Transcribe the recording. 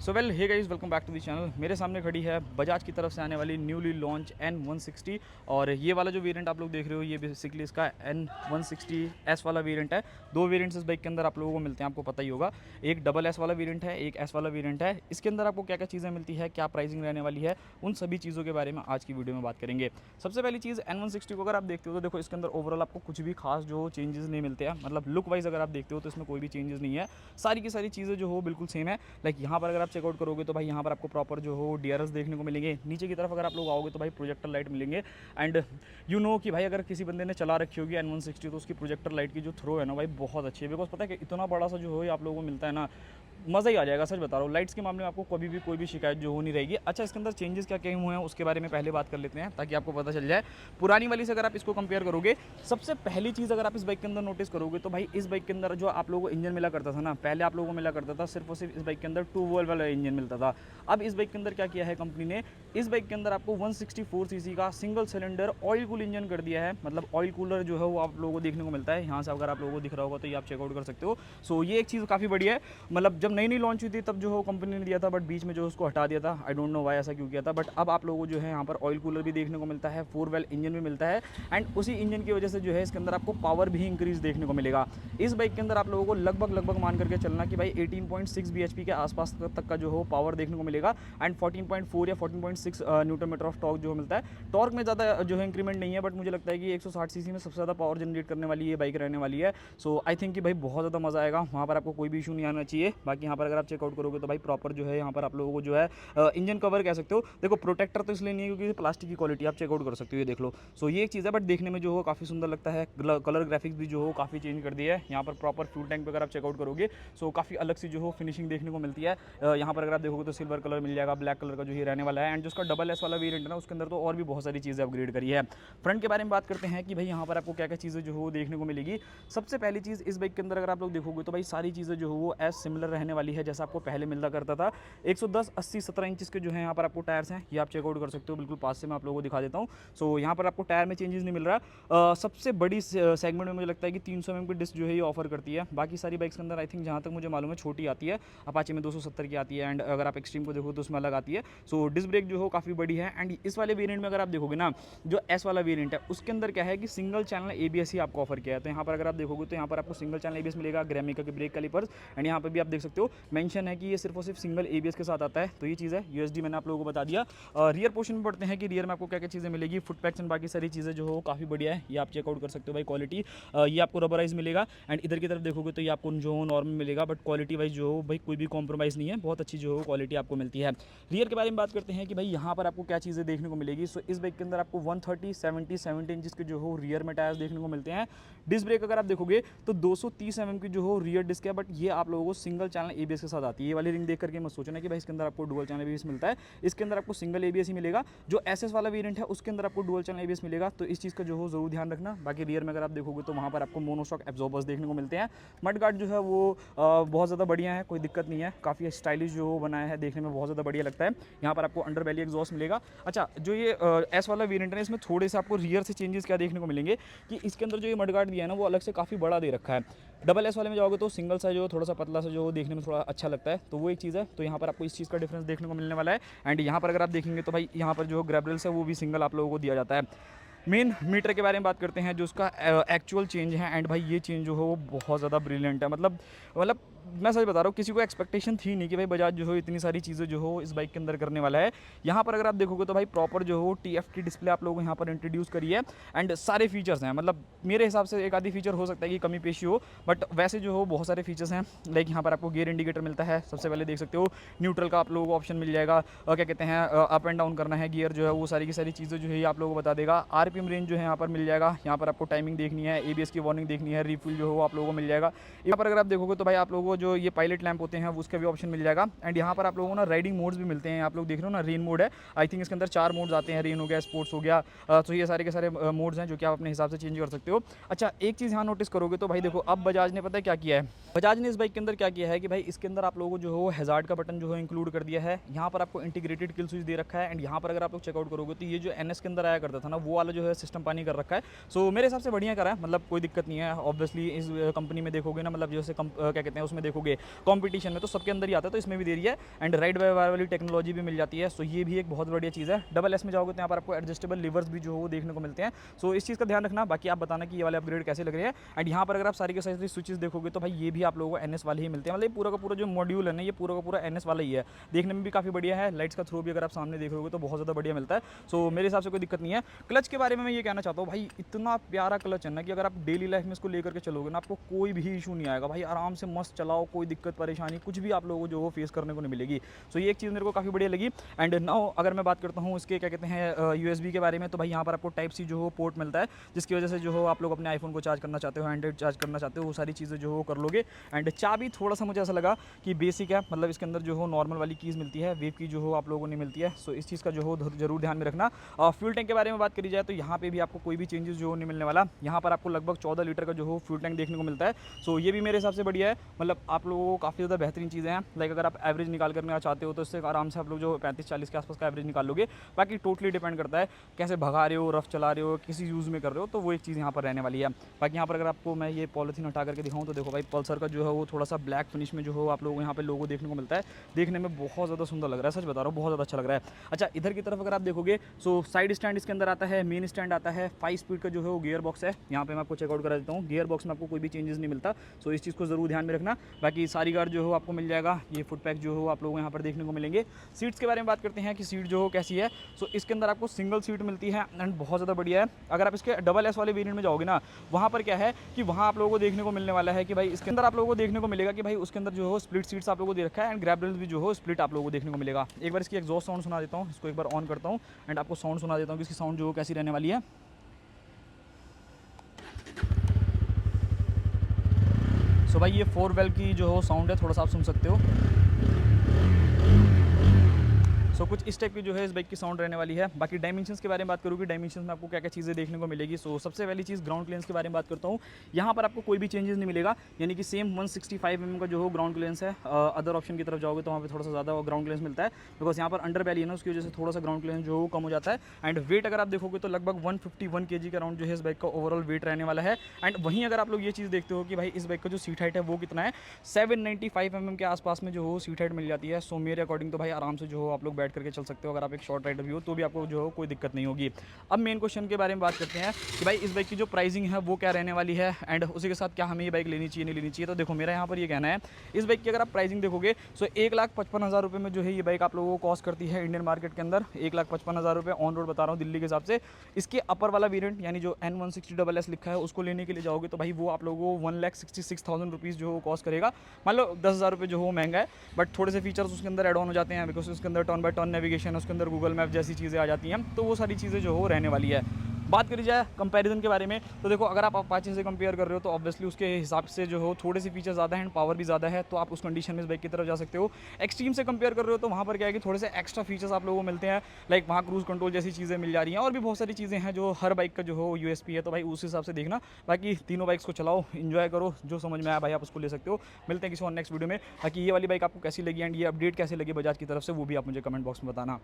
So well hey guys, welcome back to the channel. मेरे सामने खड़ी है बजाज की तरफ से आने वाली न्यूली लॉन्च N160 और ये वाला जो वेरिएंट आप लोग देख रहे हो ये बेसिकली इसका N160S वाला वेरिएंट है। दो वेरिएंट्स इस बाइक के अंदर आप लोगों को मिलते हैं, आपको पता ही होगा। एक डबल एस वाला वेरिएंट है, एक एस वाला वेरिएंट है। इसके अंदर आपको क्या क्या चीज़ें मिलती है, क्या प्राइसिंग रहने वाली है, उन सभी चीज़ों के बारे में आज की वीडियो में बात करेंगे। सबसे पहली चीज़ N160 को अगर आप देखते हो तो देखो इसके अंदर ओवरऑल आपको कुछ भी खास जो चेंजेस नहीं मिलते हैं। मतलब लुक वाइज अगर आप देखते हो तो इसमें कोई भी चेंजेस नहीं है, सारी की सारी चीज़ें जो हो बिल्कुल सेम है। लाइक यहाँ पर अगर आप चेकआउट करोगे तो भाई यहाँ पर आपको प्रॉपर जो हो DRS देखने को मिलेंगे। नीचे की तरफ अगर आप लोग आओगे तो भाई प्रोजेक्टर लाइट मिलेंगे। एंड यू नो कि भाई अगर किसी बंदे ने चला रखी होगी N160 तो उसकी प्रोजेक्टर लाइट की जो थ्रो है ना भाई बहुत अच्छी है। बिकॉज पता है कि इतना बड़ा सा जो हो आप लोगों को मिलता है ना, मज़ा ही आ जाएगा। सच बता रहा हूँ, लाइट्स के मामले में आपको कभी भी कोई भी शिकायत जो हो नहीं रहेगी। अच्छा, इसके अंदर चेंजेस क्या क्या हुए हैं उसके बारे में पहले बात कर लेते हैं ताकि आपको पता चल जाए। पुरानी वाली से अगर आप इसको कंपेयर करोगे, सबसे पहली चीज़ अगर आप इस बाइक के अंदर नोटिस करोगे तो भाई इस बाइक के अंदर जो आप लोगों को इंजन मिला करता था ना, पहले आप लोगों को मिला करता था सिर्फ और सिर्फ इस बाइक के अंदर 2 वॉल्व वाला इंजन मिलता था। अब इस बाइक के अंदर क्या किया है कंपनी ने, इस बाइक के अंदर आपको 164 सीसी का single cylinder oil cool engine कर दिया है। मतलब ऑयल कूलर जो है वो आप लोगों को देखने को मिलता है। यहाँ से अगर आप लोगों को दिख रहा होगा तो ये आप चेकआउट कर सकते हो। सो ये एक चीज़ काफ़ी बढ़िया है। मतलब जब नई नई लॉन्च हुई थी तब जो हो कंपनी ने दिया था, बट बीच में जो उसको हटा दिया था। आई डोंट नो वाई ऐसा क्यों किया था, बट अब आप लोगों को जो है यहाँ पर ऑयल कूलर भी देखने को मिलता है, 4 वेल इंजन भी मिलता है। एंड उसी इंजन की वजह से जो है इसके अंदर आपको पावर भी इंक्रीज देखने को मिलेगा। इस बाइक के अंदर आप लोगों को लगभग मान करके चलना कि भाई 18.6 bhp के आसपास तक का जो हो पावर देखने को मिलेगा। एंड 14.4 या 14.6 न्यूटन मीटर ऑफ टॉर्क जो मिलता है। टॉर्क में ज़्यादा जो है इंक्रीमेंट नहीं है, बट मुझे लगता है कि 160 सीसी में सबसे ज़्यादा पावर जनरेट करने वाली ये बाइक रहने वाली है। सो आई थिंक कि भाई बहुत ज़्यादा मज़ा आएगा, वहाँ पर आपको कोई भी इशू नहीं आना चाहिए। बाकी यहाँ पर अगर आप चेकआउट करोगे तो भाई प्रॉपर जो है यहाँ पर आप लोगों को जो है इंजन कवर कह सकते हो। देखो प्रोटेक्टर तो इसलिए नहीं है क्योंकि प्लास्टिक की क्वालिटी आप चेकआउट कर सकते हो, ये देख लो। सो ये एक चीज़ है, बट देखने में जो हो काफ़ी सुंदर लगता है। कलर ग्राफिक्स भी जो हो काफ़ी चेंज कर दिया है। यहाँ पर प्रॉपर फ्यूल टैंक पर अगर आप चेकआउट करोगे सो काफ़ी अलग सी जो हो फिनिशिंग देखने को मिलती है। यहाँ पर अगर आप देखोगे तो सिल्वर कलर मिल जाएगा, ब्लैक कलर का जो ही रहने वाला है। एंड जो उसका डबल एस वाला वेरिएंट है ना उसके अंदर तो और भी बहुत सारी चीज़ें अपग्रेड करी है। फ्रंट के बारे में बात करते हैं कि भाई यहाँ पर आपको क्या क्या चीज़ें जो हो देखने को मिलेगी। सबसे पहली चीज़ इस बाइक के अंदर अगर आप लोग देखोगे तो भाई सारी चीज़ें जो हो वो एज सिमिलर रहने वाली है जैसा आपको पहले मिलता करता था। 110 80 17 इंच के जो है यहाँ पर आपको टायर्स हैं, ये आप चेकआउट कर सकते हो। बिल्कुल पास से मैं आप लोगों को दिखा देता हूँ। सो यहाँ पर आपको टायर में चेंजेस नहीं मिल रहा। सबसे बड़ी सेगमेंट में मुझे लगता है कि 300 mm की डिस्क जो है ये ऑफर करती है। बाकी सारी बाइक्स के अंदर आई थिंक जहाँ तक मुझे मालूम है छोटी आती है। अपाचे में 270 की आती है। एंड अगर आप एक्सट्रीम को देखो तो उसमें अलग आती है। सो डिस्क ब्रेक जो हो काफ़ी बड़ी है। एंड इस वाले वेरिएंट में अगर आप देखोगे ना, जो एस वाला वेरिएंट है उसके अंदर क्या है कि सिंगल चैनल ABS ही आपको ऑफर किया है। तो यहाँ पर अगर आप देखोगे तो यहाँ पर आपको सिंगल चैनल ABS मिलेगा, ग्रेमिका के ब्रेक कैलिपर्स। एंड यहाँ पर भी आप देख सकते हो मेंशन है कि ये सिर्फ और सिर्फ सिंगल ABS के साथ आता है। तो ये चीज़ है। USD मैंने आप लोगों को बता दिया। रियर पोर्शन में पढ़ते हैं कि रियर में आपको क्या क्या चीज़ें मिलेगी। फुट पैक्स एंड बाकी सारी चीज़ें जो हो काफ़ी बढ़िया है, ये आप चेकआउट कर सकते हो भाई। क्वालिटी ये आपको रबराइज मिलेगा। एंड इधर की तरफ देखोगे तो ये आपको जो नॉर्मल मिलेगा, बट क्वालिटी वाइज जो हो भाई कोई भी कॉम्प्रोमाइज़ नहीं है, बहुत अच्छी जो हो क्वालिटी आपको मिलती है। रियर के बारे में बात करते हैं कि भाई यहाँ पर आपको क्या चीज़ें देखने को मिलेगी। सो इस बाइक के अंदर आपको 130 70 70 इंच के जो हो रियर में टायर्स देखने को मिलते हैं। डिस्क ब्रेक अगर आप देखोगे तो 230 mm की जो हो रियर डिस्क है, बट ये आप लोगों को सिंगल चैनल ABS के साथ आती है। ये वाली रिंग देख करके मत सोचना कि भाई इसके अंदर आपको डुअल चैनल ABS मिलता है। इसके अंदर आपको सिंगल ABS ही मिलेगा। जो SS वाला वेरिएंट है उसके अंदर आपको डुअल चैनल ABS मिलेगा। तो इस चीज़ का जो हो जरूर ध्यान रखना। बाकी रियर में अगर आप देखोगे तो वहाँ पर आपको मोनोशॉक एब्जॉर्बर्स देखने को मिलते हैं। मड गार्ड जो है वो बहुत ज़्यादा बढ़िया है, कोई दिक्कत नहीं है। काफ़ी स्टाइलिश जो बनाया है, देखने में बहुत ज़्यादा बढ़िया लगता है। यहाँ पर आपको अंडर बेली एग्जॉस्ट मिलेगा। अच्छा, जो ये एस वाला वेरिएंट है इसमें थोड़े से आपको रियर से चेंजेस क्या देखने को मिलेंगे कि इसके अंदर जो ये मड गार्ड दिया है ना वो अलग से काफ़ी बड़ा दे रखा है। डबल एस वाले में जाओगे तो सिंगल सा जो थोड़ा सा पतला सा जो देखने में थोड़ा अच्छा लगता है। तो वो एक चीज़ है। तो यहाँ पर आपको इस चीज़ का डिफरेंस देखने को मिलने वाला है। एंड यहाँ पर अगर आप देखेंगे तो भाई यहाँ पर जो ग्रैब रेल्स है वो भी सिंगल आप लोगों को दिया जाता है। मेन मीटर के बारे में बात करते हैं जो उसका एक्चुअल चेंज है। एंड भाई ये चेंज जो हो वो बहुत ज़्यादा ब्रिलियंट है। मतलब मैं सच बता रहा हूँ, किसी को एक्सपेक्टेशन थी नहीं कि भाई बजाज जो हो इतनी सारी चीज़ें जो हो इस बाइक के अंदर करने वाला है। यहाँ पर अगर आप देखोगे तो भाई प्रॉपर जो हो TFT डिस्प्ले आप लोगों को यहाँ पर इंट्रोड्यूस करी है। एंड सारे फीचर्स हैं। मतलब मेरे हिसाब से एक आधी फीचर हो सकता है कि कमी पेशी हो, बट वैसे जो हो बहुत सारे फीचर्स हैं। लाइक यहाँ पर आपको गियर इंडिकेटर मिलता है, सबसे पहले देख सकते हो। न्यूट्रल का आप लोगों को ऑप्शन मिल जाएगा। क्या कहते हैं अप एंड डाउन करना है गियर जो है वो सारी की सारी चीज़ें जो है आप लोगों को बता देगा। RPM रेंज जो है यहाँ पर मिल जाएगा। यहाँ पर आपको टाइमिंग देखनी है, ABS की वार्निंग देखनी है, रिफ्यूल जो हो आप लोगों को मिल जाएगा। यहाँ पर अगर आप देखोगे तो भाई आप लोगों को जो ये पायलट लैंप होते हैं उसका भी ऑप्शन मिल जाएगा। एंड यहाँ पर आप लोगों को ना राइडिंग मोड्स भी मिलते हैं। आप लोग देख रहे हो ना, रेन मोड है। आई थिंक इसके अंदर 4 मोड्स आते हैं। रेन हो गया, स्पोर्ट्स हो गया। तो ये सारे के सारे मोड्स हैं जो कि आप अपने हिसाब से चेंज कर सकते हो। अच्छा, एक चीज़ यहाँ नोटिस करोगे तो भाई देखो अब बजाज ने पता है क्या किया है। बजाज ने इस बाइक के अंदर क्या किया है कि भाई इसके अंदर आप लोगों को जो हो हैजार्ड का बटन जो है इंक्लूड कर दिया है। यहाँ पर आपको इंटीग्रेटेड किल स्विच दे रखा है। एंड यहाँ पर अगर आप लोग चेकआउट करोगे तो ये जो NS के अंदर आया करता था ना वो वाला जो है सिस्टम पानी कर रखा है। सो मेरे हिसाब से बढ़िया करा है। मतलब कोई दिक्कत नहीं है। ऑब्वियसली इस कंपनी में देखोगे ना, मतलब जैसे क्या कहते हैं उसमें में देखोगे कॉम्पिटिशन में तो सबके अंदर ही आता है, तो इसमें भी दे रही है। एंड राइड बाय वायर वाली टेक्नोलॉजी भी मिल जाती है, सो ये भी एक बहुत बढ़िया चीज़ है। डबल एस में जाओगे तो यहाँ पर आपको एडजस्टेबल लिवर्स भी जो हो देखने को मिलते हैं, सो इस चीज़ का ध्यान रखना। बाकी आप बताना कि ये वाले अपग्रेड कैसे लग रहे हैं। एंड यहाँ पर अगर आप सारी के सारी स्विचेस देखोगे तो भाई ये भी आप लोगों को NS वाले ही मिलते हैं, मतलब पूरा का पूरा जो मॉड्यूल है ना ये पूरा का पूरा NS वाला ही है। देखने में भी काफ़ी बढ़िया है, लाइट्स का थ्रो भी अगर आप सामने देख रहे हो तो बहुत ज़्यादा बढ़िया मिलता है। सो मेरे हिसाब से कोई दिक्कत नहीं है। क्लच के बारे में मैं ये कहना चाहता हूँ भाई, इतना प्यारा क्लच है ना कि अगर आप डेली लाइफ में इसको लेकर के चलोगे ना आपको कोई भी इशू नहीं आएगा भाई, आराम से मस्त चलाओ, कोई दिक्कत परेशानी कुछ भी आप लोगों को जो फेस करने को नहीं मिलेगी। सो ये एक चीज़ मेरे को काफ़ी बढ़िया लगी। एंड नाउ अगर मैं बात करता हूँ इसके क्या कहते हैं USB के बारे में, तो भाई यहाँ पर आपको टाइप C जो हो पोर्ट मिलता है, जिसकी वजह से जो हो आप लोग अपने आईफोन को चार्ज करना चाहते हो, एंड्रॉइड चार्ज करना चाहते हो, वो सारी चीज़ें जो हो कर लोगे। एंड चाबी थोड़ा सा मुझे ऐसा लगा कि बेसिक है, मतलब इसके अंदर जो हो नॉर्मल वाली कीज़ मिलती है, वेव की जो हो आप लोगों को नहीं मिलती है। सो इस चीज़ का जो हो जरूर ध्यान में रखना। फ्यूल टैंक के बारे में बात करी जाए तो यहाँ पे भी आपको कोई भी चेंजेस जो नहीं मिलने वाला। यहाँ पर आपको लगभग 14 लीटर का जो हो फ्यूल टैंक देखने को मिलता है। सो ये भी मेरे हिसाब से बढ़िया है, मतलब आप लोगों को काफ़ी ज़्यादा बेहतरीन चीज़ें हैं। लाइक अगर आप एवरेज निकाल करना चाहते हो तो इससे आराम से आप लोग जो 35-40 के आसपास का एवरेज निकाल लोगे। बाकी टोटली डिपेंड करता है कैसे भगा रहे हो, रफ चला रहे हो, किसी यूज़ में कर रहे हो, तो वो एक चीज़ यहाँ पर रहने वाली है। बाकी यहाँ पर अगर आपको मैं ये पॉलिथीन हटा करके दिखाऊँ तो देखो भाई पल्सर का जो है वो थोड़ा सा ब्लैक फिनिश में जो हो आप लोगों को यहाँ पे लोगो देखने को मिलता है। देखने में बहुत ज़्यादा सुंदर लग रहा है, सच बता रहा हूँ, बहुत ज़्यादा अच्छा लग रहा है। अच्छा, इधर की तरफ अगर आप देखोगे सो साइड स्टैंड इसके अंदर आता है, मेन स्टैंड आता है, 5 स्पीड का जो है वो गियर बॉक्स है। यहाँ पे मैं आपको चेकआउट करा देता हूँ, गियर बॉक्स में आपको कोई भी चेंजेस नहीं मिलता, सो इस चीज़ को जरूर ध्यान में रखना। बाकी सारी गार्ड जो हो आपको मिल जाएगा, ये फुट पैक जो हो आप लोगों को यहाँ पर देखने को मिलेंगे। सीट्स के बारे में बात करते हैं कि सीट जो हो कैसी है। सो इसके अंदर आपको सिंगल सीट मिलती है एंड बहुत ज़्यादा बढ़िया है। अगर आप इसके डबल एस वाले वेरिएंट में जाओगे ना, वहाँ पर क्या है कि वहाँ आप लोगों को देखने को मिलने वाला है कि भाई इसके अंदर आप लोगों को देखने को मिलेगा कि भाई उसके अंदर जो हो स्प्लिट सीट्स आप लोगों को दे रखा है एंड ग्रैब रेल्स भी जो हो स्प्लिट आप लोगों को देखने को मिलेगा। एक बार इसकी एग्जॉस्ट साउंड सुना देता हूँ, इसको एक बार ऑन करता हूँ एंड आपको साउंड सुना देता हूँ कि इसकी साउंड जो हो कैसी रहने वाली है। सो भाई ये 4 वेल की जो हो साउंड है, थोड़ा सा आप सुन सकते हो। सो कुछ इस टाइप की जो है इस बाइक की साउंड रहने वाली है। बाकी डायमेंशंस के बारे में बात करूँ कि डायमेंशंस में आपको क्या क्या चीज़ें देखने को मिलेगी। सो सबसे पहली चीज़ ग्राउंड क्लियरेंस के बारे में बात करता हूँ। यहाँ पर आपको कोई भी चेंजेस नहीं मिलेगा, यानी कि सेम 165 mm का जो हो ग्राउंड क्लियरेंस है। अदर ऑप्शन की तरफ जाओगे तो वहाँ पर थोड़ा सा ज़्यादा ग्राउंड क्लियरेंस मिलता है, बिकॉज यहाँ पर अंडर बैली है ना, उसकी वजह से थोड़ा सा ग्राउंड क्लियरेंस जो कम हो जाता है। एंड वेट अगर आप देखोगे तो लगभग 151 kg का राउंड जो है इस बाइक का ओवरऑल वेट रहने वाला है। एंड वहीं अगर आप लोग ये चीज़ देखते हो कि भाई इस बाइक का जो सीट हाइट है वो कितना है, 795 mm के आसपास में जो हो सीट हाइट मिल जाती है। सो मेरे अकॉर्डिंग तो भाई आराम से जो हो आप लोग बैठ करके चल सकते हो, अगर आप एक शॉर्ट राइडर भी हो तो भी आपको जो हो कोई दिक्कत नहीं होगी। अब मेन क्वेश्चन के बारे में बात करते हैं कि भाई इस बाइक की जो प्राइसिंग है वो क्या रहने वाली है एंड उसी के साथ क्या हमें ये बाइक लेनी चाहिए नहीं लेनी चाहिए। तो देखो मेरा यहाँ पर ये कहना है, इस बाइक की अगर आप प्राइसिंग देखोगे सो 1,55,000 रुपये में जो है ये बाइक आप लोगों को कॉस्ट करती है इंडियन मार्केट के अंदर। 1,55,000 रुपये ऑन रोड बता रहा हूँ दिल्ली के हिसाब से। इसके अपर वाला वेरिएंट यानी जो N160SS लिखा है उसको लेने के लिए जाओगे तो भाई वो आप लोगों को 1,66,000 रुपीज़ जो कॉस्ट करेगा। मान लो 10,000 रुपये जो हो महंगा है, बट थोड़े से फीचर्स उसके अंदर एड ऑन हो जाते हैं, बिकॉज उसके अंदर टर्न बाय टर्न नेविगेशन है, उसके अंदर गूगल मैप जैसी चीज़ें आ जाती हैं, तो वो सारी चीज़ें जो हो रहने वाली है। बात करी जाए कंपैरिजन के बारे में तो देखो अगर आप अपाचे से कंपेयर कर रहे हो तो ऑब्वियसली उसके हिसाब से जो हो थोड़े से फीचर ज़्यादा हैं एंड पावर भी ज़्यादा है, तो आप उस कंडीशन में इस बाइक की तरफ जा सकते हो। एक्सट्रीम से कंपेयर कर रहे हो तो वहाँ पर क्या है कि थोड़े से एक्स्ट्रा फीचर्स आप लोगों को मिलते हैं, लाइक वहाँ क्रूज कंट्रोल जैसी चीज़ें मिल जा रही हैं और भी बहुत सारी चीज़ें हैं जो हर बाइक का जो हो USP है, तो भाई उस हिसाब से देखना। बाकी तीनों बाइक्स को चलाओ, इन्जॉय करो, जो समझ में आया भाई आप उसको ले सकते हो। मिलते हैं किसी और नेक्स्ट वीडियो में। बाकी ये वाली बाइक आपको कैसी लगी एंड ये अपडेट कैसे लगी बजाज की तरफ से वो भी आप मुझे कमेंट बॉक्स में बताना।